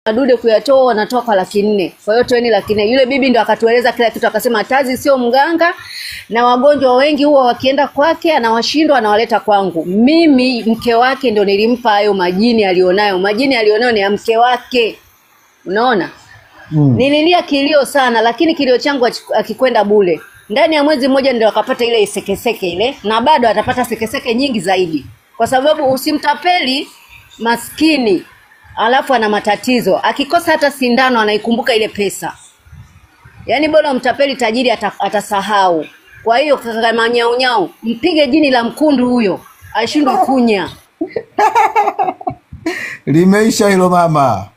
madude kuyatoa wanatoka 400,000. Kwa hiyo toeni 400,000. Yule bibi ndo akatueleza kila kitu, akasema Tazi sio mganga na wagonjwa wengi huwa wakienda kwake anawashindwa anawaleta kwangu. Mimi mke wake ndo nilimpa hayo majini alionayo. Majini alionayo ni ya mke wake. Unaona? Nililia kilio sana, lakini kilio changu akikwenda bure. Ndani ya mwezi mmoja ndio akapata ile sekeseke ile, na bado atapata sekeseke nyingi zaidi. Kwa sababu usimtapeli maskini alafu ana matatizo, akikosa hata sindano anaikumbuka ile pesa. Yaani bora mtapeli tajiri atasahau. Kwa hiyo kama nyau mpige jini la mkundu huyo, ashindwe kunya. Limeisha hilo mama.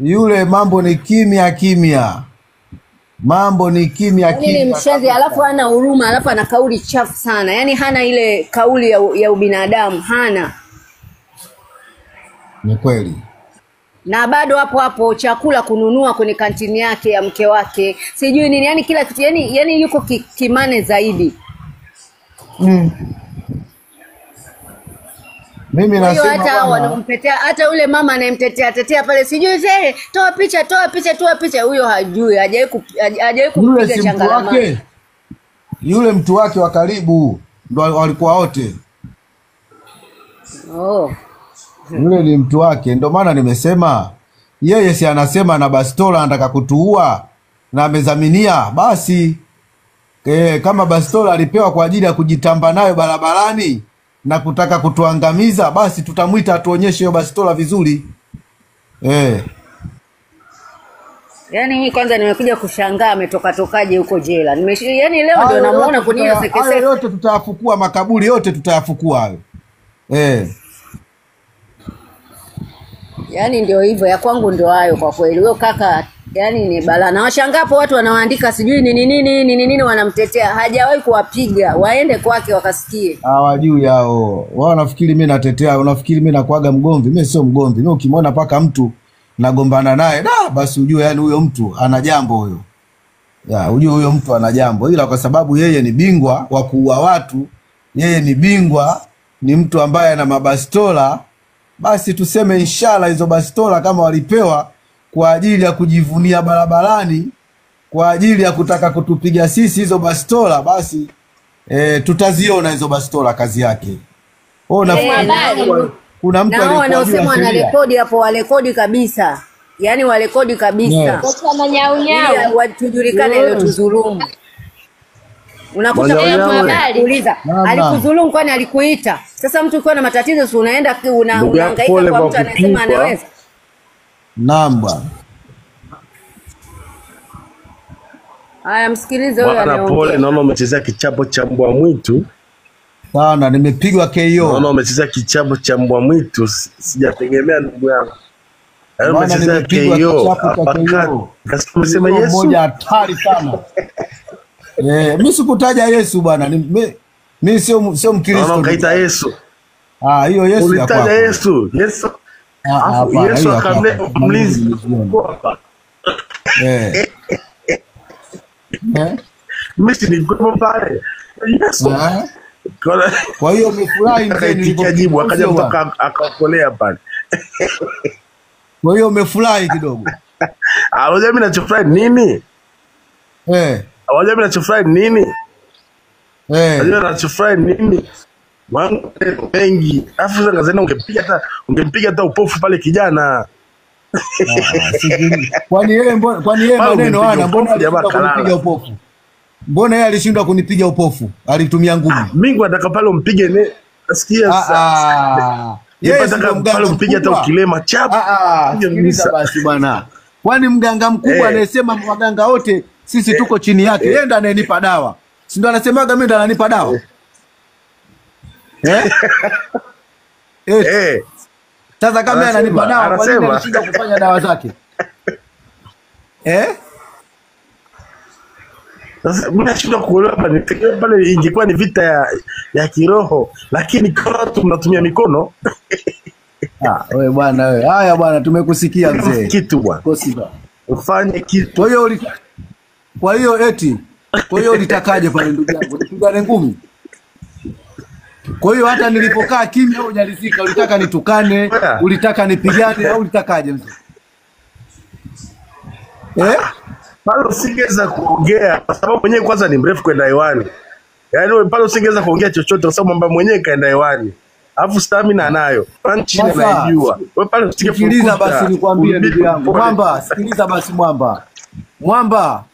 Yule mambo ni kimya. Mambo ni kimya. Ni mshenzi, alafu hana huruma, alafu ana kauli chafu sana. Yaani hana ile kauli ya ubinadamu, hana. Ni kweli. Na bado hapo chakula kununua kwenye kantini yake ya mke wake. Sijui nini, yani kila kitu, yani yuko kimane zaidi. Mimi nasema hata wanamtetea, hata yule mama anayemtetea pale, sijui zile toa picha, huyo hajui, hajawahi kupiga changalama. Yule mtu wake wa karibu ndo walikuwa wote. Yule ni mtu wake, ndo maana nimesema yeye si anasema na bastola anataka kutuua na amezaminia, basi kama bastola alipewa kwa ajili ya kujitamba nayo barabarani na kutaka kutuangamiza, basi tutamuita atuonyeshe hiyo bastola vizuri. Yaani mimi kwanza nimekuja kushangaa ametokaje huko jela. Yaani leo ndio namuona kwenye hiyo sekeseke. Hayo yote tutayafukua, makaburi yote tutayafukua hayo. Yaani ndio hivyo, ya kwangu ndio hayo kwa kweli. Huyo kaka yani ni balaa. Na washangapo watu wanaoandika sijui nini wanamtetea. Hajawahi kuwapiga. Waende kwake wakasikie. Hawajui hao. Wao wanafikiri mimi natetea, unafikiri mimi nakuaga mgomvi. Mimi sio mgomvi. Mimi ukimwona paka mtu nagombana naye, basi ujue yani huyo mtu ana jambo huyo. Ujue huyo mtu ana jambo. Ila kwa sababu yeye ni bingwa wa kuua watu, yeye ni bingwa, ni mtu ambaye ana mabastola, basi tuseme inshallah hizo bastola kama walipewa kwa ajili ya kujivunia barabarani, kwa ajili ya kutaka kutupiga sisi hizo bastola, basi tutaziona hizo bastola kazi yake. Kuna mtu wanaosema wanarekodi hapo, warekodi kabisa. Yaani warekodi kabisa. Kwa manyaunyau watujulikane leo tuzulumu. Unakuta uliza alikudhulumu kwani alikuita. Sasa mtu ukiwa na matatizo si unaenda unahangaika kwa mtu anasema anaweza. Naam bwana. Haya msikilize huyo anaongea. Pole, naona umechezea kichapo cha mbwa mwitu. Sana nimepigwa KO. Naona umechezea kichapo cha mbwa mwitu, sijategemea ndugu yangu. Umechezea KO. Kasema sema Yesu. Mmoja hatari sana. Mimi sikutaja Yesu bwana. Mimi sio Mkristo. Naona kaita Yesu. Hiyo Yesu ya kwako. Ulitaja Yesu. Yesu. Yesu akamleta mlinzi. Mimi si niko pale. Yesu. Kwa hiyo umefurahi nilipojibu akaja kutoka akakolea pale. Kwa hiyo umefurahi kidogo. Unajua mimi nachofurahi nini? Unajua mimi nachofurahi nini? Unajua nachofurahi nini? Wangu wengi. Afu zangazana ungempiga hata upofu pale kijana. Kwani yeye maneno hana, mbona alishindwa kunipiga upofu? Mbona yeye alishindwa kunipiga upofu? Alitumia ngumi. Mungu ataka pale umpige ne. Nasikia sasa. Yeye ataka pale umpige hata ukilema chapa. Basi bwana. Kwani mganga mkubwa anayesema waganga wote sisi tuko chini yake, yeye ndo anayenipa dawa. Si ndo anasemaga mimi ndo ananipa dawa? Sasa kama ananipa dawa, kwa nini anashinda kufanya dawa zake? Sasa mimi nashinda kuelewa pale ingekuwa ni vita ya kiroho, lakini kwa watu mnatumia mikono. Wewe bwana wewe. Haya bwana, tumekusikia mzee. Kitu bwana. Ufanye kitu. Kwa hiyo eti. Kwa hiyo ulitakaje pale ndugu yangu? Nipigane ngumi? Kwa hiyo hata nilipokaa kimya hujalizika, ulitaka nitukane, ulitaka nipigane au ulitakaje mzee? Pale usingeweza kuongea kwa sababu mwenyewe kwanza ni mrefu kwenda hewani. Yaani pale usingeweza kuongea chochote kwa sababu mambo mwenyewe kaenda hewani. Alafu stamina anayo. Punch anajua. Wewe pale usikiliza basi nikwambie ndugu yangu. Mwamba, sikiliza basi Mwamba. Mwamba.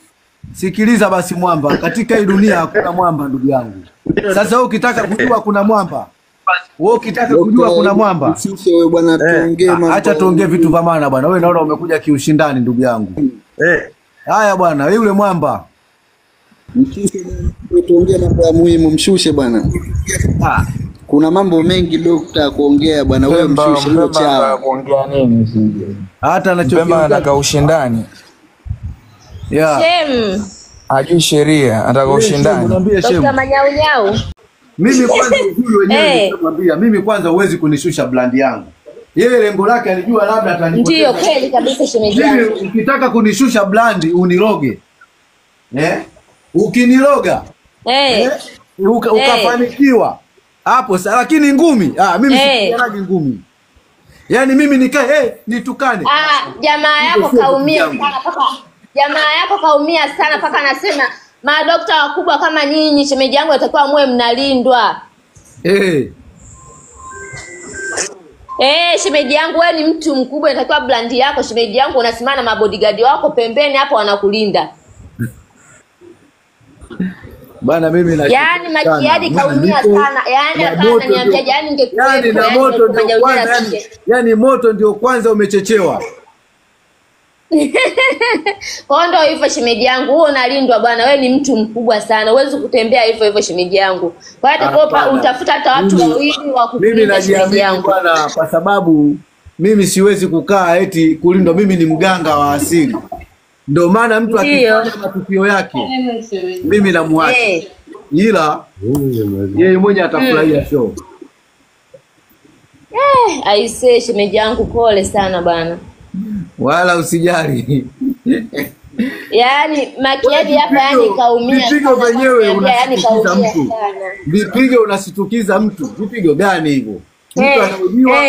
Sikiliza basi Mwamba. Katika hii dunia hakuna mwamba ndugu yangu. Sasa wewe ukitaka kujua kuna mwamba. Wewe ukitaka kujua kuna mwamba. Sisi wewe bwana tuongee mambo. Acha tuongee vitu vya maana bwana. Wewe naona umekuja kiushindani ndugu yangu. Haya bwana, yule mwamba. Mshushe tuongee mambo ya muhimu, mshushe bwana. Kuna mambo mengi dokta kuongea bwana, wewe mshushe hilo chao. Kuongea nini sije? Hata anachokiongea anataka ushindani. Shem. Hajui sheria, anataka ushindani. Niambie Shem. Dr. Manyaunyau. Mimi kwanza huyu wenyewe nikamwambia, mimi kwanza huwezi kunishusha brand yangu. Yeye lengo lake alijua labda atanipoteza. Ndio kweli kabisa shemeji yangu. Ukitaka kunishusha brand uniloge. Ukiniloga. Ukafanikiwa. Hapo sasa lakini ngumi, mimi sipiganagi ngumi. Yaani mimi nikae nitukane. Jamaa yako kaumia sana paka. Jamaa yako kaumia sana paka anasema madokta wakubwa kama nyinyi shemeji yangu atakuwa muwe mnalindwa. Shemeji yangu wewe ni mtu mkubwa, inatakiwa brand yako shemeji yangu unasimama na mabodyguard wako pembeni hapo wanakulinda. Bana mimi na yaani makiadi kaumia sana. Yaani hapana niambia yani ingekuwa yani na moto ndio kwanza yani moto ndio kwanza umechechewa. Kwa ndio hivyo shemeji yangu, wewe unalindwa bwana, wewe ni mtu mkubwa sana. Huwezi kutembea hivyo shemeji yangu. Kwa hiyo atakopa utafuta hata watu wawili wa kukulinda shemeji yangu bwana, kwa sababu mimi siwezi kukaa eti kulindwa. Mimi ni mganga wa asili. Ndio maana mtu akifanya matukio yake mimi namwacha. Ila yeye mwenyewe atafurahia show. Aisee shemeji yangu pole sana bwana. Wala usijali. Yaani makiadi hapa yani kaumia. Vipigo wenyewe unasitukiza mtu. Vipigo unasitukiza mtu. Vipigo gani hivyo? Mtu anaujiwa.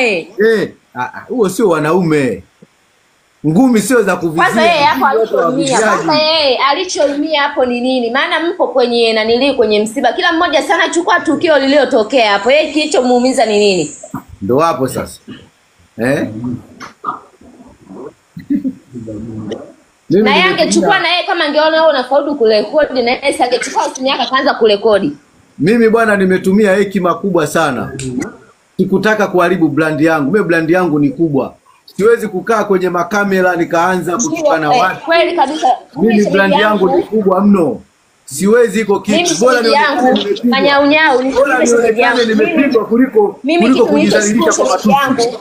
Huo sio wanaume. Ngumi sio za kuvizia. Kwanza yeye hapo alichoumia. Kwanza yeye alichoumia hapo ni nini? Maana mpo kwenye nanili kwenye msiba. Kila mmoja sana chukua tukio lililotokea hapo. Yeye kilichomuumiza ni nini? Ndio hapo sasa. Na yeye angechukua na yeye kama angeona wewe unafaulu kurekodi na yeye angechukua simu yake akaanza kurekodi. Mimi bwana nimetumia hekima kubwa sana. Sikutaka kuharibu brand yangu. Mimi brand yangu ni kubwa. Siwezi kukaa kwenye makamera nikaanza kutukana watu. Kweli kabisa. Mimi brand yangu ni kubwa mno. Siwezi iko kitu. Bora Manyaunyau ni shemeji yangu. Nimepigwa kuliko kujidhalilisha kwa watu yangu.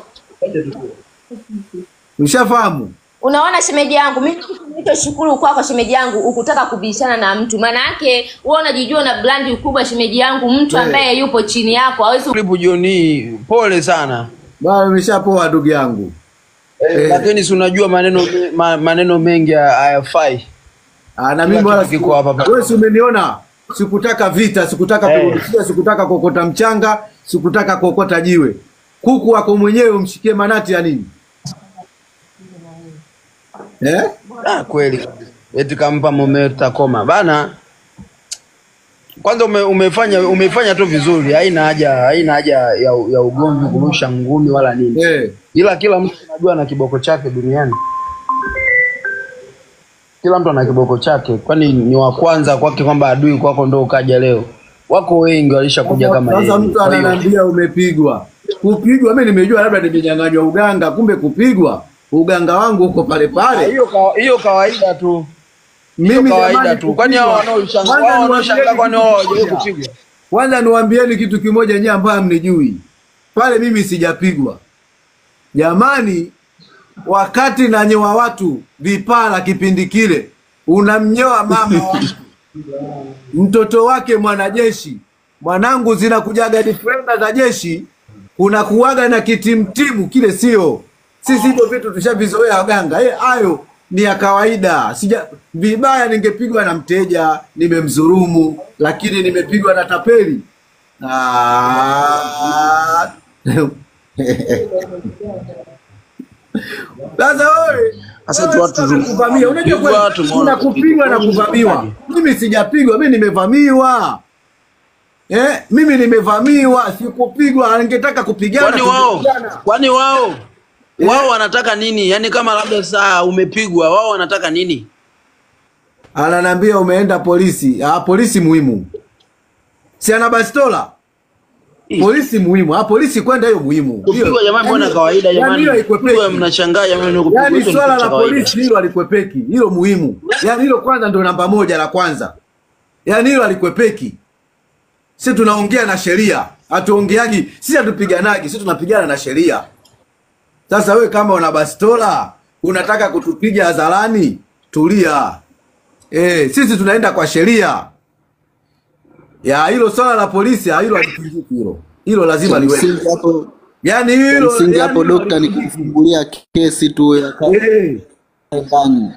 Ushafahamu? Unaona shemeji yangu, mimi nilichoshukuru kwako shemeji yangu ukutaka kubishana na mtu. Maana yake wewe unajijua na brand kubwa shemeji yangu, mtu ambaye yupo chini yako hawezi. Karibu Joni, pole sana. Bwana nimeshapoa ndugu yangu. Lakini si unajua maneno mengi hayafai. Na mimi bwana kiko hapa. Wewe si umeniona? Sikutaka vita, sikutaka kurudishia, sikutaka kokota mchanga, sikutaka kokota jiwe. Kuku wako mwenyewe umshikie manati ya nini? Kweli. Eti kampa mume takoma. Bana. Kwanza umefanya tu vizuri. Haina haja ya ugomvi kurusha ngumi wala nini. Ila kila mtu anajua na kiboko chake duniani. Kila mtu ana kiboko chake. Kwani ni wa kwanza kwake kwamba adui kwako ndo ukaja leo. Wako wengi walishakuja kama yeye. Sasa mtu ananiambia umepigwa. Kupigwa mimi nimejua labda nimenyang'anywa uganga, kumbe kupigwa uganga wangu uko pale pale. Hiyo kawaida tu. Mimi kawaida tu. Kwani hao wanaoshangaa kwani wao hawajawahi kupigwa? Kwanza niwaambieni kitu kimoja nyinyi ambao mnijui. Pale mimi sijapigwa. Jamani, wakati nanyoa watu vipara kipindi kile, unamnyoa mama wa mtoto wake mwanajeshi. Mwanangu zinakujaga defender za jeshi, kuna kuwaga na kitimtimu kile sio. Sisi hivyo vitu tushavizoea waganga. Hayo ni ya kawaida. Vibaya ningepigwa na mteja, nimemdhulumu, lakini nimepigwa na tapeli. Ah. Sasa wewe Sasa tu watu kuvamia, unajua pigwa, tumeona kuna kupigwa na kuvamiwa. Mimi sijapigwa, mimi nimevamiwa. Mimi nimevamiwa, sikupigwa. Ningetaka kupigana. Kwani wao wanataka nini? Yaani kama labda saa umepigwa, wao wanataka nini? Ananiambia umeenda polisi. Polisi muhimu. Si ana bastola? Polisi muhimu. Polisi kwenda hiyo muhimu. Kupigwa jamani, mbona kawaida jamani? Kupigwa mnashangaa jamani, kupigwa. Yaani swala la polisi hilo alikwepeki. Hilo muhimu. Yaani hilo kwanza ndio namba 1 la kwanza. Yaani hilo alikwepeki. Sisi tunaongea na sheria. Hatuongeagi, sisi hatupiganagi, sisi tunapigana na sheria. Sasa wewe kama una bastola, unataka kutupiga hadharani, tulia. Sisi tunaenda kwa sheria. Ya hilo swala la polisi, hilo halipingiki hilo. Hilo lazima liwe. Yaani hilo msingi hapo dokta ni kufungulia kesi tu ya ndani.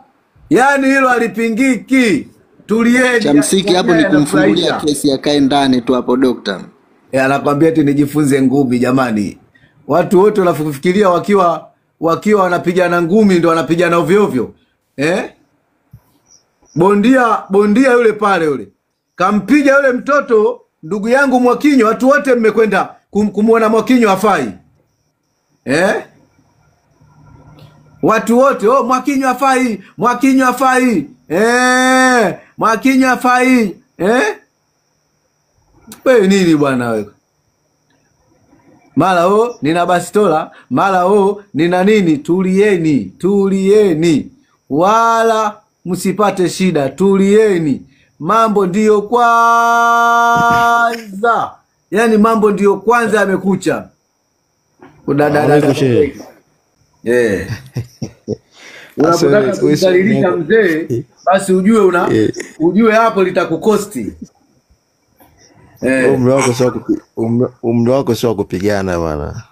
Yaani hilo halipingiki. Tulieni. Cha msingi hapo ni kumfungulia kesi ya kae ndani tu hapo dokta. Anakwambia eti nijifunze ngumi jamani. Watu wote wanafikiria wakiwa wanapigana ngumi ndio wanapigana ovyo ovyo. Bondia yule pale yule. Kampiga yule mtoto ndugu yangu Mwakinyo, watu wote mmekwenda kumuona Mwakinyo hafai. Watu wote, Mwakinyo hafai, Mwakinyo hafai. Mwakinyo hafai. Wewe nini bwana wewe? Mara nina bastola, mara nina nini? Tulieni. Wala msipate shida, tulieni. Mambo ndiyo kwanza. Yaani mambo ndiyo kwanza yamekucha. Unapotaka kumdhalilisha mzee, basi ujue hapo litakukosti. Umri wako sio kupigana bwana.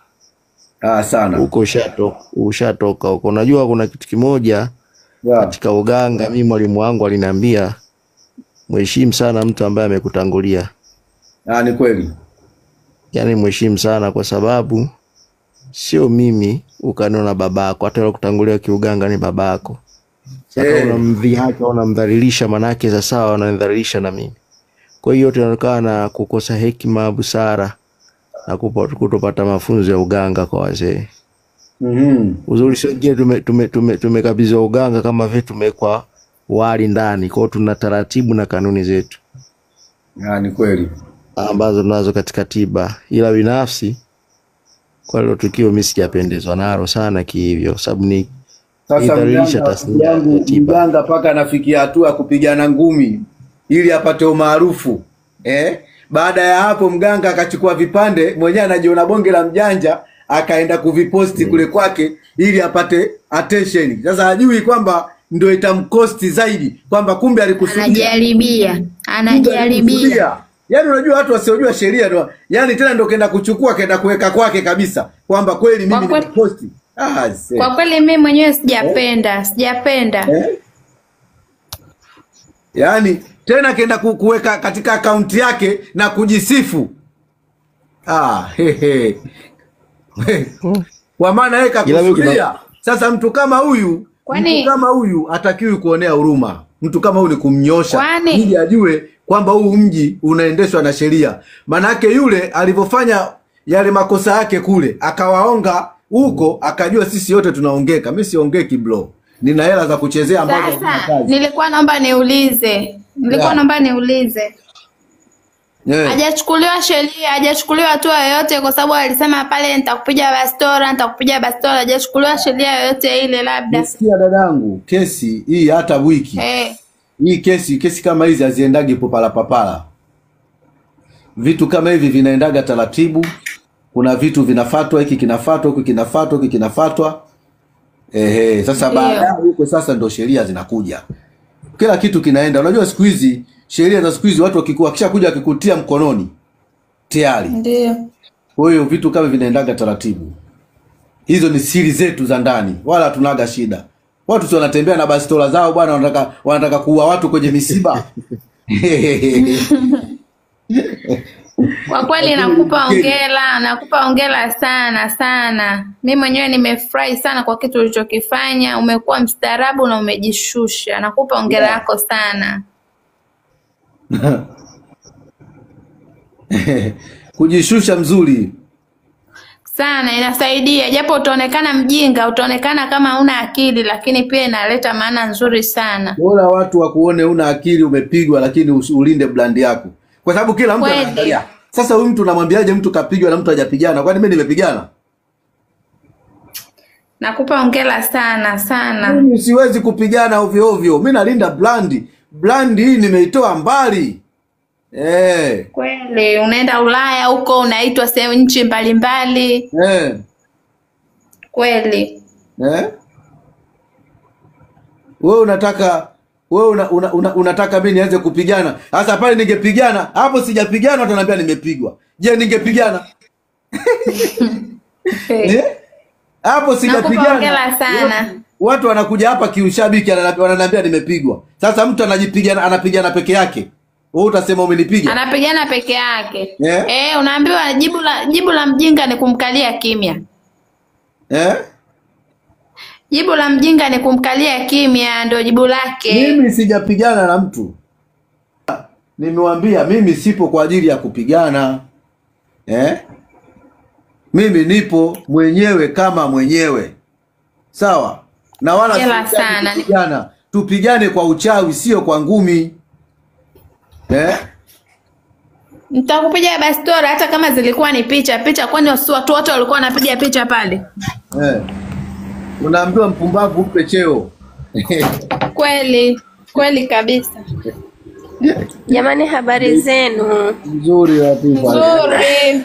Sana. Huko ushatoka huko. Unajua kuna kitu kimoja katika uganga, mimi mwalimu wangu aliniambia mheshimu sana mtu ambaye amekutangulia. Ni kweli. Yaani mheshimu sana, kwa sababu sio mimi ukaniona babako, hata yule kutangulia kiuganga ni babako. Sasa unamdhihaki au unamdhalilisha, manake za sawa wananidhalilisha na mimi. Kwa hiyo tunatokana na kukosa hekima, busara na kutopata mafunzo ya uganga kwa wazee. Uzuri sio ngine tumekabidhiwa uganga kama vile tumekwa wali ndani. Kwa hiyo tuna taratibu na kanuni zetu. Ni kweli. Ambazo tunazo katika tiba. Ila binafsi kwa hilo tukio mimi sijapendezwa nalo sana kihivyo, sababu ni idhalilisha tasnia ya tiba. Mganga paka anafikia hatua ya kupigana ngumi ili apate umaarufu. Baada ya hapo mganga akachukua vipande, mwenyewe anajiona bonge la mjanja, akaenda kuviposti kule kwake ili apate attention. Sasa hajui kwamba ndio itamkosti zaidi, kwamba kumbe alikusudia. Anajaribia. Yaani unajua watu wasiojua sheria ndio, yaani tena ndio kaenda kuchukua kaenda kuweka kwake kabisa kwamba kweli mimi nimeposti. Kwa kweli mimi mwenyewe sijapenda. Yaani tena kaenda kuweka katika akaunti yake na kujisifu. Kwa maana yeye kakusudia. Sasa mtu kama huyu hatakiwi kuonea huruma. Mtu kama huyu ni kumnyosha ili ajue kwamba huu mji unaendeshwa na sheria. Manake yule alivyofanya yale makosa yake kule, akawaonga huko, akajua sisi yote tunaongeka. Mimi siongeki bro. Nina hela za kuchezea ambazo nilikuwa naomba niulize. Hajachukuliwa sheria, hajachukuliwa hatua yoyote kwa sababu alisema pale nitakupiga bastola, hajachukuliwa sheria yoyote ile labda. Nisikia dadangu, kesi hii hata wiki. Hii kesi kama hizi haziendagi papala. Vitu kama hivi vinaendaga taratibu. Kuna vitu vinafatwa, hiki kinafatwa, hiki kinafatwa, hiki kinafatwa. Sasa baadaye huko sasa ndio sheria zinakuja. Kila kitu kinaenda. Unajua siku hizi sheria za siku hizi watu wakisha kuja wakikutia mkononi tayari. Ndio. Kwa hiyo vitu kama vinaendaga taratibu. Hizo ni siri zetu za ndani. Wala tunaga shida. Watu si wanatembea na bastola zao bwana, wanataka kuua watu kwenye misiba. Kwa kweli nakupa hongera sana sana. Mimi mwenyewe nimefurahi sana kwa kitu ulichokifanya. Umekuwa mstaarabu na umejishusha. Nakupa hongera yako sana. Kujishusha mzuri Sana inasaidia, japo utaonekana mjinga, utaonekana kama una akili, lakini pia inaleta maana nzuri sana. bora watu wakuone una akili, umepigwa, lakini ulinde brand yako, kwa sababu kila mtu Kweli. anaangalia. Sasa huyu mtu namwambiaje mtu kapigwa na mtu hajapigana? Kwani mimi nimepigana? Nakupa hongera sana sana. Mimi siwezi kupigana ovyo ovyo, mimi nalinda brand hii nimeitoa mbali. Kweli, unaenda Ulaya huko, unaitwa sehemu nchi mbalimbali. Kweli. Wewe unataka mimi nianze kupigana? Sasa pale ningepigana, hapo sijapigana utaniambia nimepigwa. Je, ningepigana? Hapo sijapigana. Hongera sana. Watu wanakuja hapa kiushabiki wananiambia nimepigwa. Sasa mtu anapigana peke yake. Wewe utasema umenipiga? Anapigana peke yake. Unaambiwa jibu la mjinga ni kumkalia kimya. Jibu la mjinga ni kumkalia kimya, ndio jibu lake. Mimi sijapigana na mtu. Nimewambia mimi sipo kwa ajili ya kupigana. Mimi nipo mwenyewe kama mwenyewe. Sawa? Na wala sana. Kupigana. Tupigane kwa uchawi, sio kwa ngumi. Nitakupiga bastora hata kama zilikuwa ni picha, kwani watu wote walikuwa wanapiga picha pale. Unaambiwa mpumbavu mpe cheo. Kweli kabisa. Jamani, habari zenu? Nzuri Latifa. Nzuri.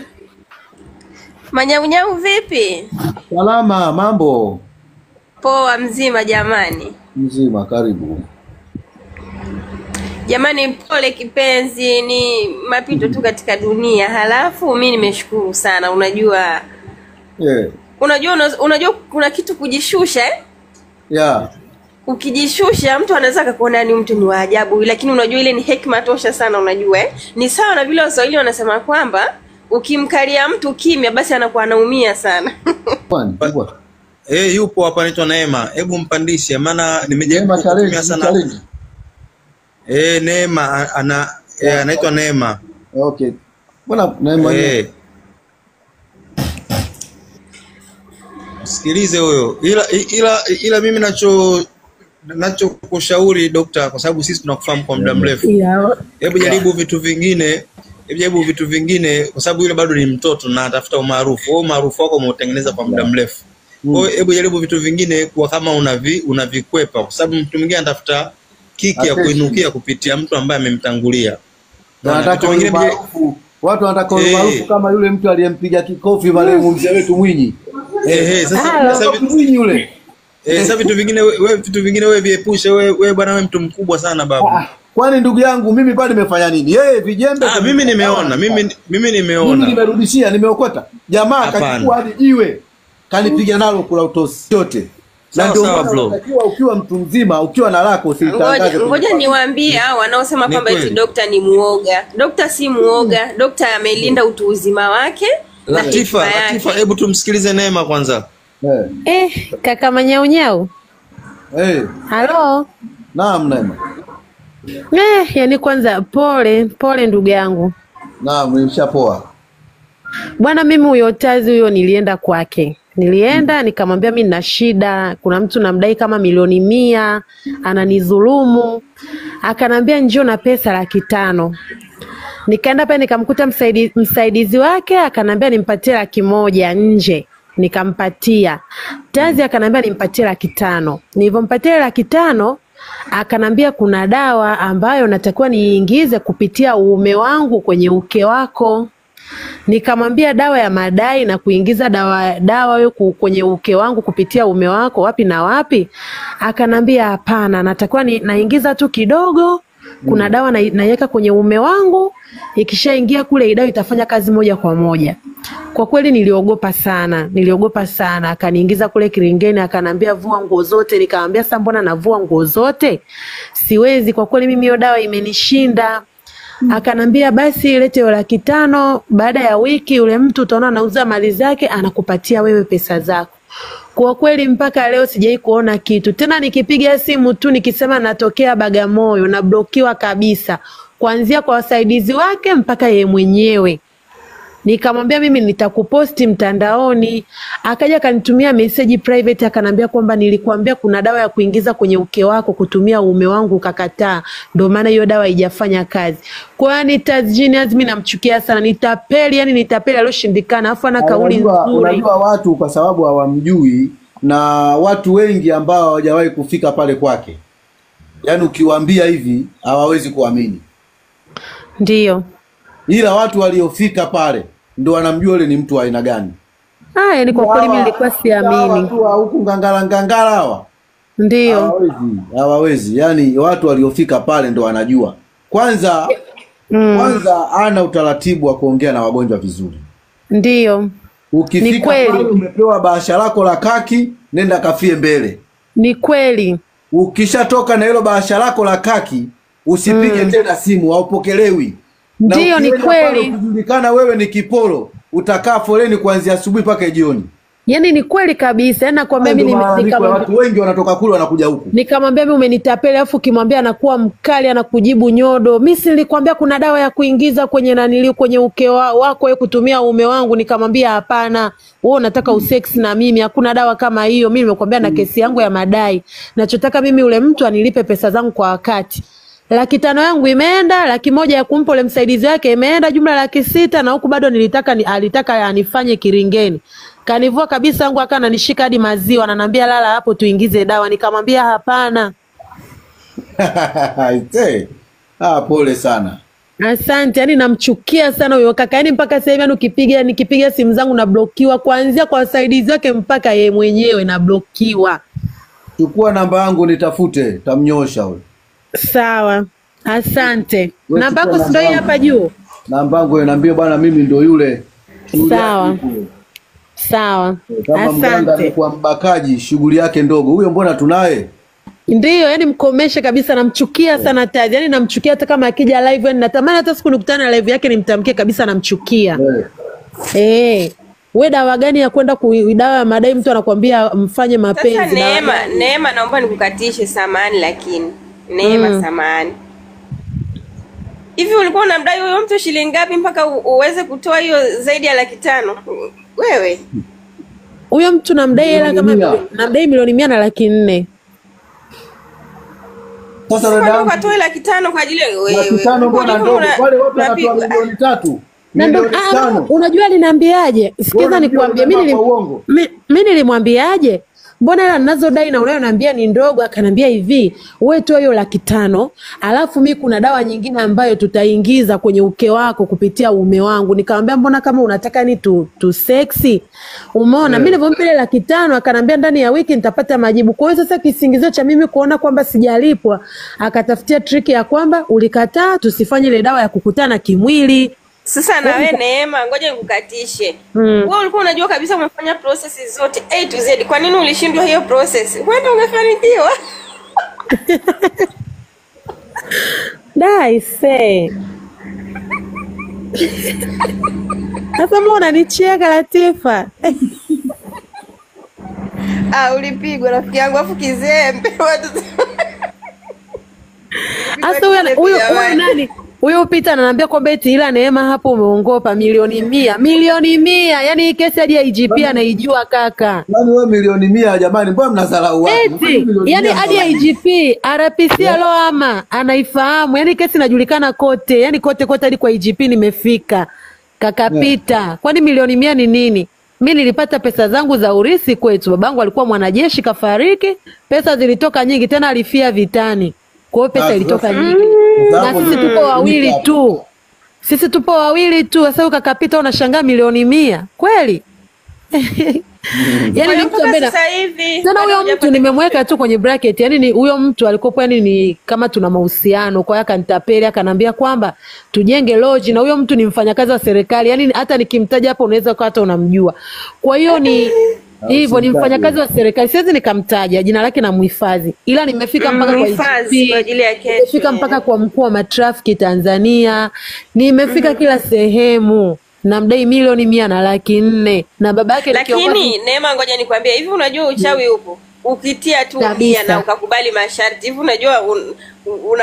Manyaunyau vipi? Salama, mambo? Poa, mzima jamani. Mzima, karibu. Jamani, pole kipenzi, ni mapito tu katika dunia. Halafu mimi nimeshukuru sana, unajua. Unajua kuna kitu kujishusha Ukijishusha mtu anaweza akakuona ni mtu ni wa ajabu, lakini unajua ile ni hekima tosha sana, unajua Ni sawa na vile Waswahili wanasema kwamba ukimkalia mtu kimya basi anakuwa anaumia sana. Yupo hapa anaitwa Neema. Hebu mpandishe maana nimejaribu kutumia sana. Neema anaitwa Neema. Okay. Mbona Neema? Sikilize huyo. Ila mimi nachokushauri dokta, kwa sababu sisi tunakufahamu kwa muda mrefu. Hebu jaribu vitu vingine kwa sababu yule bado ni mtoto na atafuta umaarufu. Wewe umaarufu wako umeutengeneza kwa muda mrefu. Kwa hiyo hebu jaribu vitu vingine kwa kama unavikwepa, kwa sababu mtu mwingine anatafuta kiki ya kuinukia kupitia mtu ambaye amemtangulia. Nataka umaarufu. Watu wanataka umaarufu kama yule mtu aliyempiga kikofi marehemu mzee wetu Mwinyi. Sasa Mwinyi yule. Sasa vitu vingine wewe viepushe. Wewe bwana, wewe mtu mkubwa sana baba. Kwani ndugu yangu mimi pale nimefanya nini? Vijembe. Mimi nimeona. Mimi nimerudishia, nimeokota. Jamaa akachukua hadi jiwe. Kanipiga nalo kula utosi yote. Na ndio ukiwa mtu mzima, ukiwa na lako usitangaze. Ngoja niwaambie hao wanaosema kwamba eti dokta ni muoga. Dokta si muoga. Dokta amelinda utu uzima wake. Latifa, hebu tumsikilize Neema kwanza. Kaka Manyaunyau. Halo. Naam Neema. Yani kwanza pole ndugu yangu. Naam, nimeshapoa. Bwana, mimi huyo Tazi huyo nilienda kwake. Nikamwambia mimi nina shida, kuna mtu namdai kama milioni 100, ananidhulumu. Akanambia njoo na pesa 500,000. Nikaenda pale nikamkuta msaidizi wake, akanambia nimpatie 100,000 nje. Nikampatia. Tazi akanambia nimpatie 500,000. Nilipompatia 500,000, akanambia kuna dawa ambayo natakiwa niingize kupitia uume wangu kwenye uke wako. Nikamwambia dawa ya madai na kuingiza dawa hiyo kwenye uke wangu kupitia uume wako wapi na wapi? Akanambia hapana, natakiwa naingiza tu kidogo. Kuna dawa naiweka kwenye uume wangu, ikishaingia kule dawa itafanya kazi moja kwa moja. Kwa kweli niliogopa sana. Akaniingiza kule kiringeni, akanambia vua nguo zote. Nikamwambia sasa mbona navua nguo zote? Siwezi, kwa kweli mimi hiyo dawa imenishinda. Akanambia basi lete hiyo 500,000, baada ya wiki yule mtu utaona anauza mali zake anakupatia wewe pesa zako. Kwa kweli mpaka leo sijai kuona kitu. Tena nikipiga simu tu nikisema natokea Bagamoyo na blokiwa kabisa. Kuanzia kwa wasaidizi wake mpaka yeye mwenyewe. Nikamwambia mimi nitakuposti mtandaoni. Akaja akanitumia message private akanambia kwamba nilikuambia kuna dawa ya kuingiza kwenye uke wako kutumia uume wangu ukakataa. Ndio maana hiyo dawa haijafanya kazi. Kwa hiyo ni Genius mimi namchukia sana. Nitapeli, yani nitapeli alioshindikana. Afu ana kauli nzuri. Unajua watu kwa sababu hawamjui na watu wengi ambao hawajawahi kufika pale kwake. Yaani ukiwaambia hivi hawawezi kuamini. Ndio. Ila watu waliofika pale ndo wanamjua yule ni mtu wa aina gani. Yani kwa kweli mimi nilikuwa siamini. Watu wa huku ngangala hawa. Ndio. Hawawezi. Yani watu waliofika pale ndo wanajua. Kwanza ana utaratibu wa kuongea na wagonjwa vizuri. Ndio. Ukifika pale umepewa bahasha lako la kaki, nenda kafie mbele. Ni kweli. Ukishatoka na hilo bahasha lako la kaki, usipige tena simu, haupokelewi. Ndio, ni kweli. Ukijulikana wewe ni kiporo, utakaa foleni kuanzia asubuhi mpaka jioni. Yaani ni kweli kabisa. Yaani nakwambia mimi watu wengi wanatoka kule wanakuja huku. Nikamwambia mimi umenitapeli, afu kimwambia anakuwa mkali anakujibu nyodo. Mimi nilikwambia kuna dawa ya kuingiza kwenye kwenye uke wako wewe kutumia uume wangu. Nikamwambia hapana. Wewe unataka usex na mimi, hakuna dawa kama hiyo. Mimi nimekwambia na kesi yangu ya madai. Nachotaka mimi ule mtu anilipe pesa zangu kwa wakati. 500,000 yangu imeenda, 100,000 ya kumpa ule msaidizi wake imeenda, jumla 600,000 na huku bado alitaka anifanye kiringeni. Kanivua kabisa yangu akana nishika hadi maziwa ananiambia lala hapo tuingize dawa. Nikamwambia hapana. Pole sana. Asante, yani namchukia sana huyo kaka. Yani mpaka sasa hivi nikipiga simu zangu na blokiwa kuanzia kwa wasaidizi wake mpaka yeye mwenyewe na blokiwa. Chukua namba yangu nitafute, tamnyosha huyo. Sawa. Asante. Namba yako ndio hapa juu. Namba yangu inaambia bwana mimi ndio yule. Sawa. Sawa. Kama mganga kwa mbakaji shughuli yake ndogo. Huyo mbona tunaye? Ndio, yani mkomeshe kabisa, namchukia sana Tazi. Yani namchukia hata kama akija live, yani natamani hata siku nikutana na live yake nimtamkie kabisa, namchukia. Wewe dawa gani ya kwenda dawa ya madai mtu anakuambia mfanye mapenzi? Sasa Neema naomba nikukatishe samani lakini. Neema samani. Hivi ulikuwa unamdai huyo mtu shilingi ngapi mpaka uweze kutoa hiyo zaidi ya 500,000? Wewe. Huyo mtu namdai hela kama namdai milioni 100 na 400,000. Sasa dada ukatoa 500,000 kwa ajili ya wewe. 500,000 mbona ndogo? Wale wote wanatoa milioni 3. Unajua aliniambiaje? Sikiza nikwambie, mimi nilimwambiaje? Mbona hela ninazodai na unayoniambia ni ndogo? Akanambia hivi, wewe toa hiyo 500,000, alafu mimi kuna dawa nyingine ambayo tutaingiza kwenye uke wako kupitia uume wangu. Nikamwambia mbona kama unataka ni tu sexy? Umeona mimi nilivompa ile 500,000 akanambia ndani ya wiki nitapata majibu. Kwa hiyo sasa kisingizio cha mimi kuona kwamba sijalipwa, akatafutia trick ya kwamba ulikataa tusifanye ile dawa ya kukutana kimwili. Sasa na wewe Neema, ngoja nikukatishe. Wewe ulikuwa unajua kabisa umefanya processes zote A to Z. Kwa nini ulishindwa hiyo process? Wewe ungefanikiwa. Daise. Sasa mbona unanicheka Latifa? Ulipigwa rafiki yangu afu kizembe. Asa huyo nani? Huyo Peter ananiambia kwamba eti ila Neema hapo umeongopa milioni 100. Milioni 100. Yaani hii kesi hadi ya IGP anaijua kaka. Yaani wewe milioni 100 jamani, mbona mnadharau watu? Eti, yaani hadi ya IGP, RPC aloama anaifahamu. Yaani kesi inajulikana kote. Yaani kote hadi kwa IGP nimefika. Kaka Peter, kwani milioni 100 ni nini? Mimi nilipata pesa zangu za urisi kwetu. Babangu alikuwa mwanajeshi kafariki, pesa zilitoka nyingi tena alifia vitani. Kwa hiyo pesa ilitoka nyingi. Na sisi tupo wawili tu. Sasa ukakapita unashangaa milioni 100. Kweli? Yaani ni mtu ambaye tena huyo mtu nimemweka tu kwenye bracket. Yaani ni huyo mtu alikopo ni kama tuna mahusiano. Kwa hiyo akanitapeli akanambia kwamba tujenge lodge na huyo mtu ni mfanyakazi wa serikali. Yaani hata nikimtaja hapo unaweza kwa hata unamjua. Kwa hiyo Hivyo ni mfanyakazi wa serikali, siwezi nikamtaja jina lake na muhifadhi, ila nimefika mpaka kwa Mhifadhi IGP, kwa ajili ya kesho. nimefika mpaka kwa mkuu wa matrafiki Tanzania, nimefika kila sehemu, namdai milioni 100 na 400,000 na baba yake ni Lakini kiongozi Neema, ngoja nikwambie hivi, unajua uchawi upo. Ukitia tu 100 kabisa. na ukakubali masharti hivi, unajua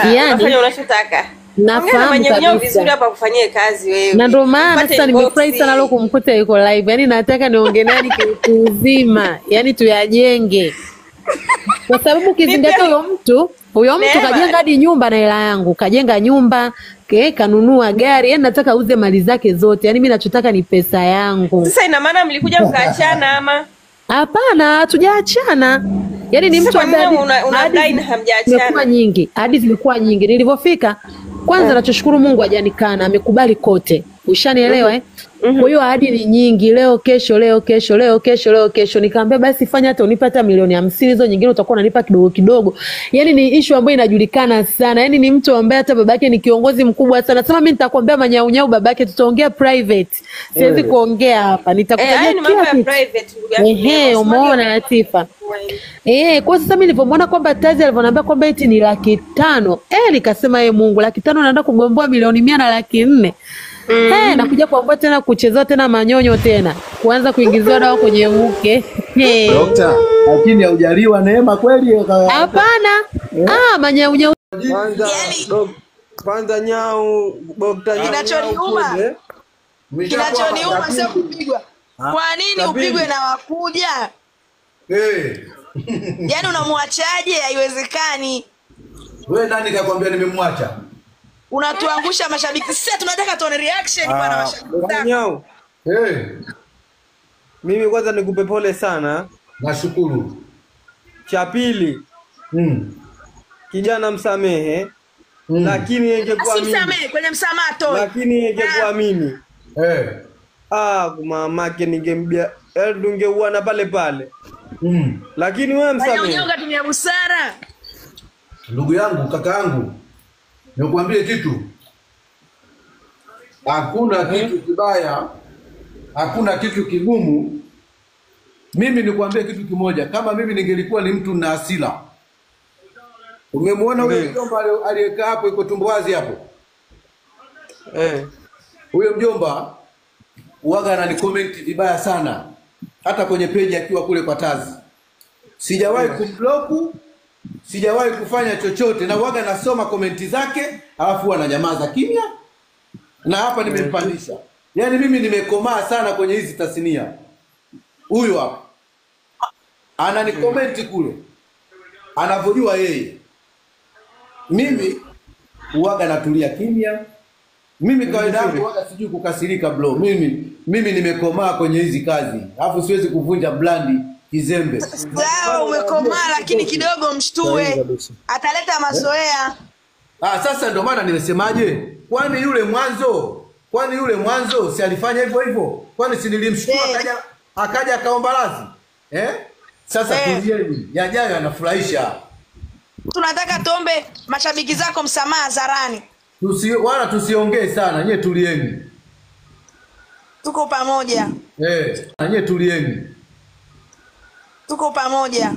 Yani unafanya unachotaka. Ongea na nafahamu manyaunyau vizuri kabisa, hapa kufanyie kazi wewe. na ndo maana Upate sasa nimefurahi sana leo inbox. kumkuta yuko live. Yani nataka niongee naye kiutu uzima, yani tuyajenge, kwa sababu ukizingatia huyo mtu Neema. kajenga hadi nyumba na hela yangu, kajenga nyumba kanunua gari, yani nataka auze mali zake zote, yani mimi nachotaka ni pesa yangu. Sasa ina maana mlikuja mkaachana ama? Hapana, hatujaachana. Yani ni Sasa mtu kwa nini ambaye unadai na hamjaachana? ahadi zimekuwa nyingi. Nilivyofika kwanza, nachoshukuru Mungu hajanikana, amekubali kote. Ushanielewa eh? Kwa hiyo ahadi ni nyingi, leo kesho, leo kesho, leo kesho, leo kesho. Nikamwambia basi fanya hata unipe hata milioni 50, hizo nyingine utakuwa unanipa kidogo kidogo. Yani ni issue ambayo inajulikana sana. Yani ni mtu ambaye hata babake ni kiongozi mkubwa sana. Sema mimi nitakwambia manyaunyau babake, tutaongea private. Siwezi kuongea hapa. Nitakutajia Haya ni mambo kila ya kitu. private ndugu yangu. Ehe, umeona Latifa. Kwa sasa mimi nilipomwona kwamba Tazi alivyoniambia kwamba eti ni 500,000, nikasema Mungu, 500,000 naenda kugomboa milioni 100 na 400,000. Nakuja kuambia tena kuchezewa tena manyonyo tena, kuanza kuingiziwa dawa kwenye uke. Dokta, lakini haujaliwa Neema kweli? Hapana. Manyaunyau. Kwanza nyau Dr. Kinachoniuma sio kupigwa. Kwa nini upigwe na wakuja? Yaani unamwachaje? Haiwezekani. Wewe nani kakwambia nimemwacha? Unatuangusha mashabiki. Sasa tunataka tuone reaction bwana mashabiki. Nyau. Mimi kwanza nikupe pole sana. Nashukuru. Cha pili, kijana msamehe, lakini ingekuwa mimi. Usimsamehe kwenye msamaha toi. Lakini ingekuwa mimi. Mamake ningembia tungeuana pale pale. Lakini wewe msamehe. Unyoga tumia busara. Ndugu yangu, kaka yangu, nikwambie kitu. Hakuna kitu kibaya, hakuna kitu kigumu. Mimi nikwambie kitu kimoja, kama mimi ningelikuwa ni mtu na hasira. Umemwona huyo mjomba aliyekaa hapo iko tumboazi hapo? Huyo mjomba uwaga ananikomenti vibaya sana. Hata kwenye page akiwa kule kwa Tazi. Sijawahi kumblock, sijawahi kufanya chochote, na uwaga nasoma komenti zake, alafu ananyamaza kimya. Na hapa nimempandisha. Yaani mimi nimekomaa sana kwenye hizi tasnia. Huyu hapa ananikomenti kule, anavyojua yeye. Mimi uwaga natulia kimya. Mimi kawaida yangu uwaga sijui kukasirika bro. Mimi nimekomaa kwenye hizi kazi. Alafu siwezi kuvunja blandi kizembe. Sawa, umekomaa lakini kidogo mshtue. Ataleta mazoea. Sasa ndio maana nimesemaje? Kwani yule mwanzo si alifanya hivyo hivyo? Kwani si nilimshtua akaja akaomba radhi? Sasa tulieni. Yajayo yanafurahisha. Tunataka tuombe mashabiki zako msamaha hadharani. Wala tusiongee sana, nyie tulieni. Tuko pamoja. Nyie tulieni. Tuko pamoja.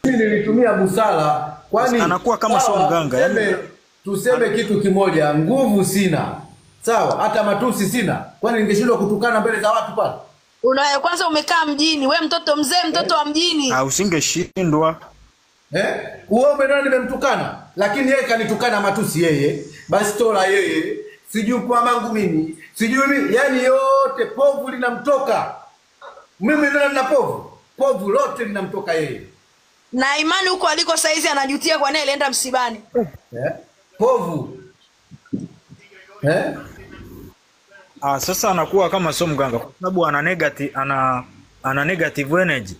Mimi nilitumia busara, kwani anakuwa kama sio mganga. Tuseme kitu kimoja, nguvu sina. Sawa, hata matusi sina. Kwani ningeshindwa kutukana mbele za watu pale? Unaye kwanza umekaa mjini, we mtoto mzee, mtoto wa mjini. Usingeshindwa. Uombe nani nimemtukana, lakini yeye kanitukana matusi yeye, basi tola yeye, sijui kwa mangu mimi, sijui mimi, yani yote povu linamtoka. Mimi nina povu lote linamtoka yeye. Na imani huko aliko saizi anajutia kwa nini alienda msibani. Povu. Sasa anakuwa kama sio mganga kwa sababu ana negative energy.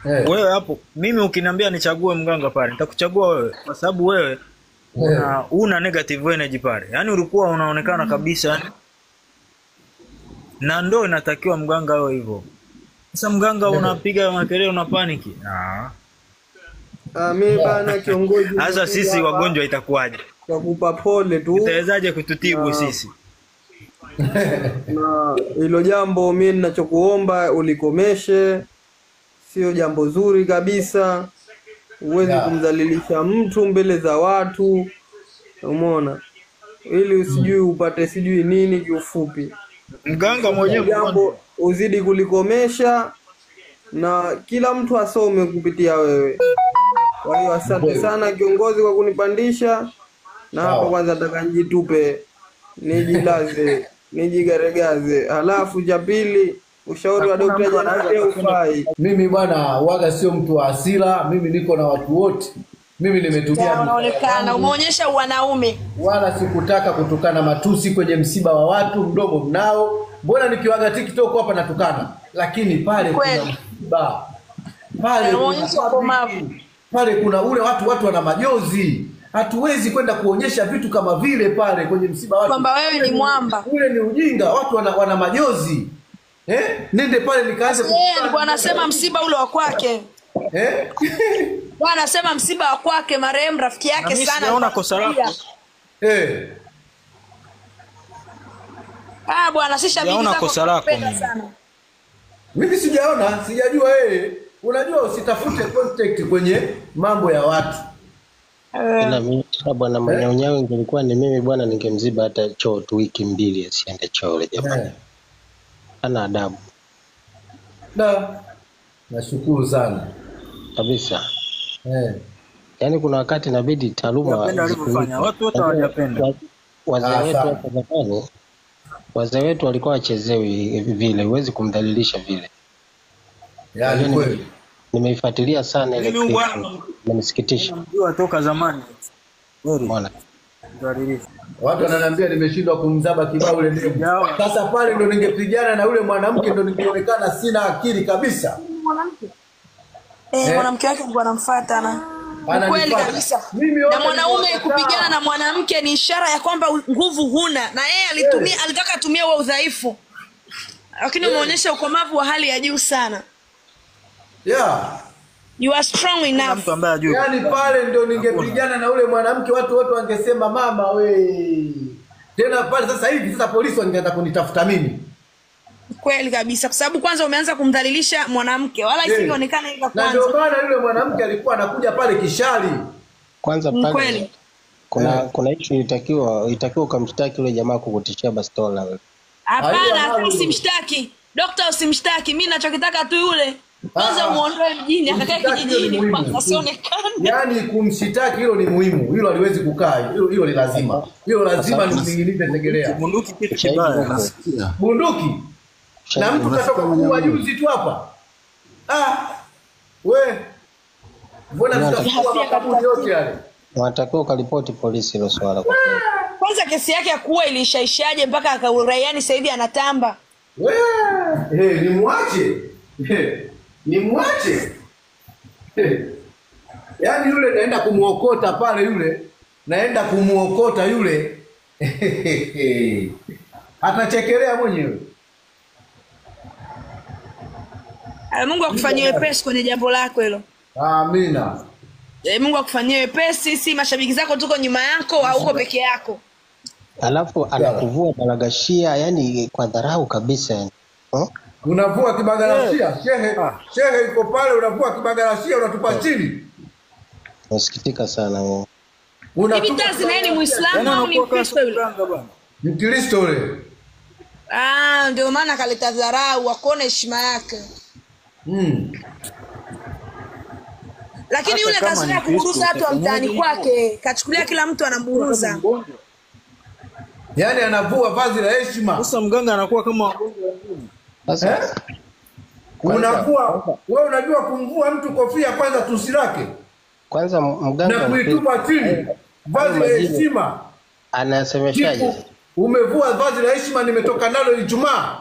Wewe hapo, mimi ukiniambia nichague mganga pale, nitakuchagua wewe kwa sababu wewe una negative energy pale. Yaani ulikuwa unaonekana kabisa yani. Na ndio inatakiwa mganga wewe hivyo. Sasa mganga unapiga makelele una paniki. Mimi bana kiongozi. Sasa sisi wagonjwa itakuwaje? Tukupa pole tu. Utawezaje kututibu sisi? Na hilo jambo mimi ninachokuomba ulikomeshe, sio jambo zuri kabisa. Huwezi kumdhalilisha mtu mbele za watu, umeona, ili usijui upate sijui nini. Kiufupi, Mganga mwenyewe jambo uzidi kulikomesha, na kila mtu asome kupitia wewe. Kwa hiyo asante sana kiongozi kwa kunipandisha, na hapa kwanza nataka nijitupe, nijilaze, nijigaregaze. Halafu cha pili, ushauri wa Dr. Janate ufai. Mimi bwana waga sio mtu wa hasira, mimi niko na watu wote. Mimi nimetumia Unaonekana umeonyesha wanaume. Wala sikutaka kutukana matusi kwenye msiba wa watu, mdomo mnao. Mbona nikiwaga TikTok hapa natukana? Lakini pale kuna msiba. Pale kuna ule watu wana majozi. Hatuwezi kwenda kuonyesha vitu kama vile pale kwenye msiba watu. Kwamba wewe ni mwamba. Ule ni ujinga, watu wana majozi. Nende pale nikaanze alikuwa anasema msiba ule wa kwake. Bwana anasema msiba wa kwake marehemu rafiki yake sana. Naona kosa lako. Bwana sisi shabiki zako kosa lako sana. Mimi sijaona, sijajua Unajua usitafute contact kwenye mambo ya watu. Ila mimi bwana mwenye unyayo ingelikuwa ni mimi bwana ningemziba hata choo tu wiki 2 asiende choo ile jamani. Ana adabu. Nashukuru sana. Kabisa. Yaani kuna wakati inabidi taaluma watu wote hawajapenda. Wazee wetu hapo zamani, wazee wetu walikuwa wachezewi vile, huwezi kumdhalilisha vile. Yaani kweli. Nimeifuatilia sana ile clip. Nimesikitisha. Unajua toka zamani. Bwana. Watu wananiambia nimeshindwa kumzaba kibao ule ndio. Sasa pale ndo ningepigana na ule mwanamke, ndo ningeonekana sina akili kabisa. Mwanamke. Mwanamke wake alikuwa anamfuata na kweli kabisa. Na mwanaume kupigana na mwanamke ni ishara ya kwamba nguvu huna, na yeye alitaka atumie huo udhaifu. Lakini umeonyesha ukomavu wa hali ya juu sana. You are strong enough. Yaani pale ndo ningepigana na ule mwanamke, watu wote wangesema mama we. Tena pale sasa hivi polisi wangeanza kunitafuta mimi. Kweli kabisa, kwa sababu kwanza umeanza kumdhalilisha mwanamke, wala isingeonekana hivyo kwanza. Na ndio maana yule mwanamke alikuwa anakuja pale kishari. Kwanza pale kuna issue itakiwa kumshtaki yule jamaa kukutishia bastola wewe. Hapana, usimshtaki. Daktari usimshtaki. Mimi ninachokitaka tu yule kwanza muondoe mjini akakae kijijini kwanza asionekane. Yaani kumshitaki hilo ni muhimu. Hilo haliwezi kukaa. Hilo ni lazima. Hilo lazima niingilize tegelea. Bunduki kitu kibaya. Bunduki. Na mtu katoka kuwa juzi tu hapa. Mbona tutakuwa makaburi yote yale? Wanatakiwa ukaripoti polisi hilo swala kwa kweli. Kwanza kesi yake ya kuua ilishaishaje mpaka akauraiani sasa hivi anatamba? Nimwache. Yaani yule naenda kumuokota pale yule. Naenda kumuokota yule. Atachekelea mwenyewe. Mungu akufanyie wepesi kwenye jambo lako hilo. Amina. Mungu akufanyie wepesi, si mashabiki zako tuko nyuma yako au uko peke yako. Alafu anakuvua balagashia yani kwa dharau kabisa yani. Unavua kibagalashia, shehe yuko pale unavua kibagalashia unatupa chini. Nasikitika sana wewe. Hivi tazi na yeye ni Muislamu au ni Mkristo yule? Mkristo yule. Ndio maana kaleta dharau akuone heshima yake. Lakini yule kazoea kuburuza watu wa mtaani kwake, kachukulia kila mtu anamburuza. Yaani anavua vazi la heshima. Sasa mganga anakuwa kama wagonjwa wengine. Sasa unavua, wewe unajua kumvua mtu kofia kwanza tusi lake. Kwanza mganga na kuitupa chini. Vazi la heshima. Anasemeshaje? Umevua vazi la heshima nimetoka nalo Ijumaa.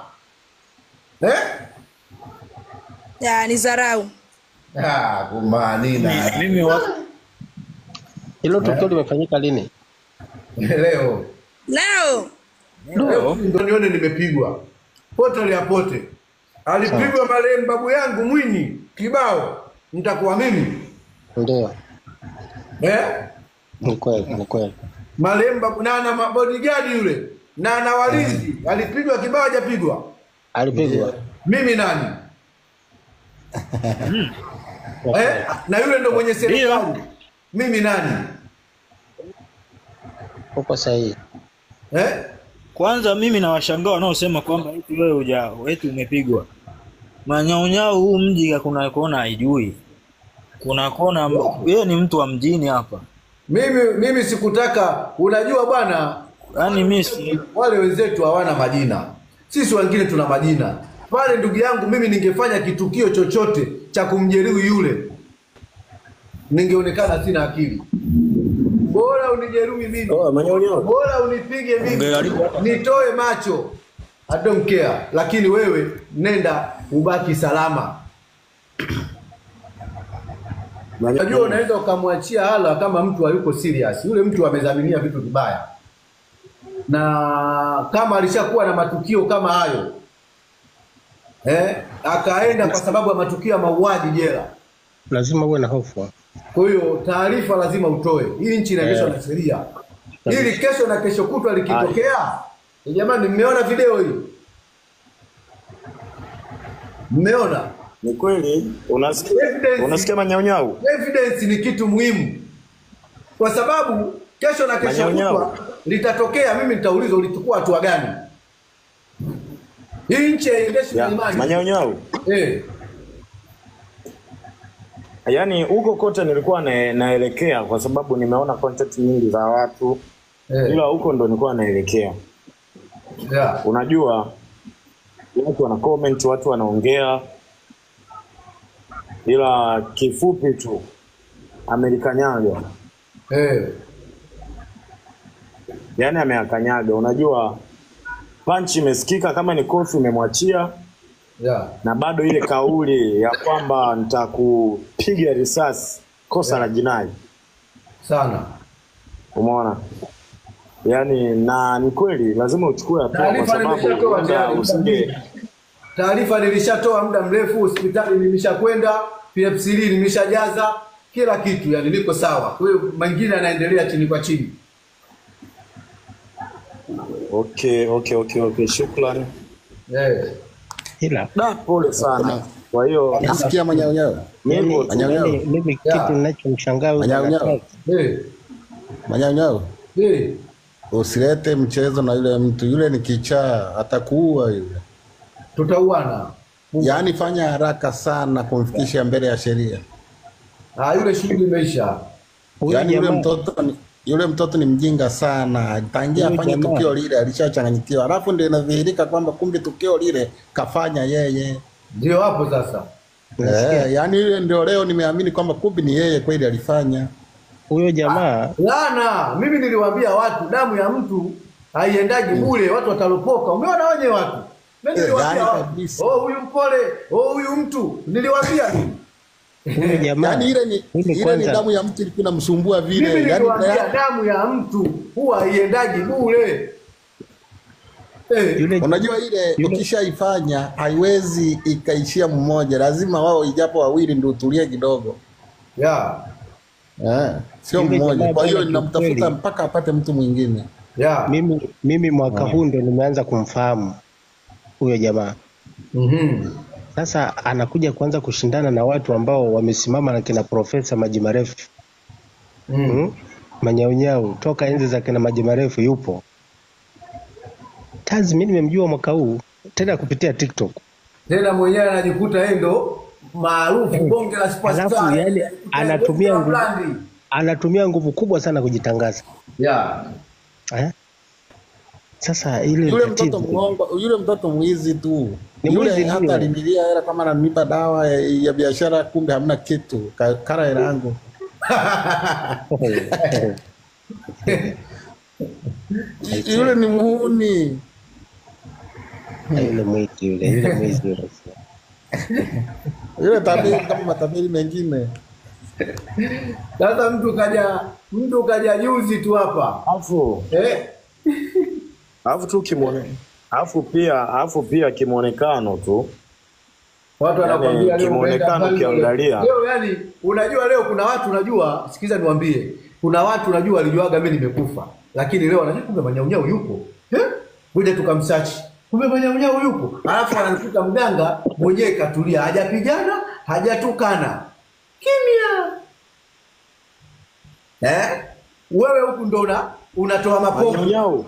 Ni dharau. Kumanina. Mimi hilo tukio limefanyika lini? Leo. Ndio nione nimepigwa. Pote ya pote. Alipigwa marehemu babu yangu Mwinyi kibao. Nitakuwa mimi. Ndio. Ni kweli. Marehemu babu na bodyguard yule. na walinzi. Alipigwa kibao hajapigwa? Alipigwa. Mimi nani? Na yule ndo mwenye serikali. Mimi nani? Uko sahihi. Kwanza mimi nawashangaa wanaosema kwamba eti wewe eti umepigwa. Manyaunyao huu mji kuna kona haijui. Kuna kona yeye ni mtu wa mjini hapa. Mimi sikutaka, unajua bwana, yani mimi wale wenzetu hawana majina. Sisi wengine tuna majina. Pale ndugu yangu mimi ningefanya kitukio chochote cha kumjeruhi yule, ningeonekana sina akili. Bora unijeruhi mimi. Bora unipige mimi. Nitoe macho. I don't care. Lakini wewe nenda ubaki salama. Unajua unaweza ukamwachia hala kama mtu hayuko serious. Yule mtu amezaminia vitu vibaya. Na kama alishakuwa na matukio kama hayo, akaenda kwa sababu ya matukio ya mauaji jela, lazima uwe na hofu. Kwa hiyo taarifa lazima utoe. Hii nchi inaendeshwa na sheria. Ili kesho na kesho kutwa likitokea, jamani, mmeona video hii? Mmeona? Ni kweli unasikia manyaunyau. Evidence ni kitu muhimu. Kwa sababu kesho na kesho kutwa litatokea, mimi nitaulizwa ulichukua hatua gani? Hii nchi haiendeshwi na imani. Manyaunyau. Yaani huko kote nilikuwa naelekea kwa sababu nimeona content nyingi za watu. Ila huko ndo nilikuwa naelekea. Unajua watu wana comment, watu wanaongea. Ila kifupi tu Amerikanyaga. Yaani ameakanyaga. Unajua punch imesikika kama ni kofi imemwachia. Na bado ile kauli ya kwamba nitakupiga risasi kosa la jinai sana. Umeona? Yaani na ni kweli lazima uchukue hatua kwa sababu usinge. Taarifa nilishatoa muda mrefu, hospitali nimeshakwenda, PFC nimeshajaza kila kitu, yani niko sawa. Kwa hiyo mengine yanaendelea chini kwa chini. Okay, shukrani. Ila pole sana. Kwa hiyo nasikia manyaunyao. Mimi kitu ninachomshangaa manyaunyao. Usilete mchezo na yule mtu, yule ni kichaa, atakuua yule. Tutauana. Yaani fanya haraka sana kumfikisha mbele ya sheria. Yule shughuli imeisha. Yaani yule mtoto ni mjinga sana. Tangia afanye tukio lile alishachanganyikiwa. Alafu ndio inadhihirika kwamba kumbe tukio lile kafanya yeye. Ndio hapo sasa. Yaani yule ndio leo nimeamini kwamba kumbe ni yeye kweli alifanya. Huyo jamaa. Lana, mimi niliwaambia watu damu ya mtu haiendaji bure, watu watalopoka. Umeona wenye watu? Mimi niliwaambia huyu mpole, huyu mtu. Niliwaambia mimi. Huyo jamaa. Yaani ile ni damu ya mtu ilikuwa inamsumbua vile. Mimi niliwaambia damu ya mtu huwa haiendaji bure. Unajua ile ukishaifanya haiwezi ikaishia mmoja, lazima wao ijapo wawili ndio utulie kidogo. Sio mmoja. Kwa hiyo ninamtafuta mpaka apate mtu mwingine. Mimi mwaka huu ndio nimeanza kumfahamu huyo jamaa. Sasa anakuja kuanza kushindana na watu ambao wamesimama na kina Profesa Maji Marefu. Manyaunyau toka enzi za kina Maji Marefu yupo. Tazi mimi nimemjua mwaka huu tena kupitia TikTok. Tena mwenyewe anajikuta yeye ndo maarufu bonge la superstar. Yani anatumia nguvu kubwa sana kujitangaza. Sasa ile yule mtoto mwizi tu. Yule hata alinilia hela kama ananipa dawa ya biashara, kumbe hamna kitu. Kara hela yangu. Yule ni muhuni. Yule mwizi. Yule tabiri kama matabiri mengine. Sasa mtu kaja juzi tu hapa. Alafu tu pia kimuonekano tu. Watu wanakwambia leo kimuonekano kiangalia. Leo yani unajua leo kuna watu unajua, sikiza niwaambie. Kuna watu unajua alijuaga mimi nimekufa. Lakini leo anajua kumbe Manyaunyau yupo. kuja tukamsachi. Kumbe manyaunyau yupo. Alafu anakuta mganga mwenyewe katulia, hajapigana, hajatukana. Kimya. Wewe huku ndo unatoa mapovu. Manyaunyau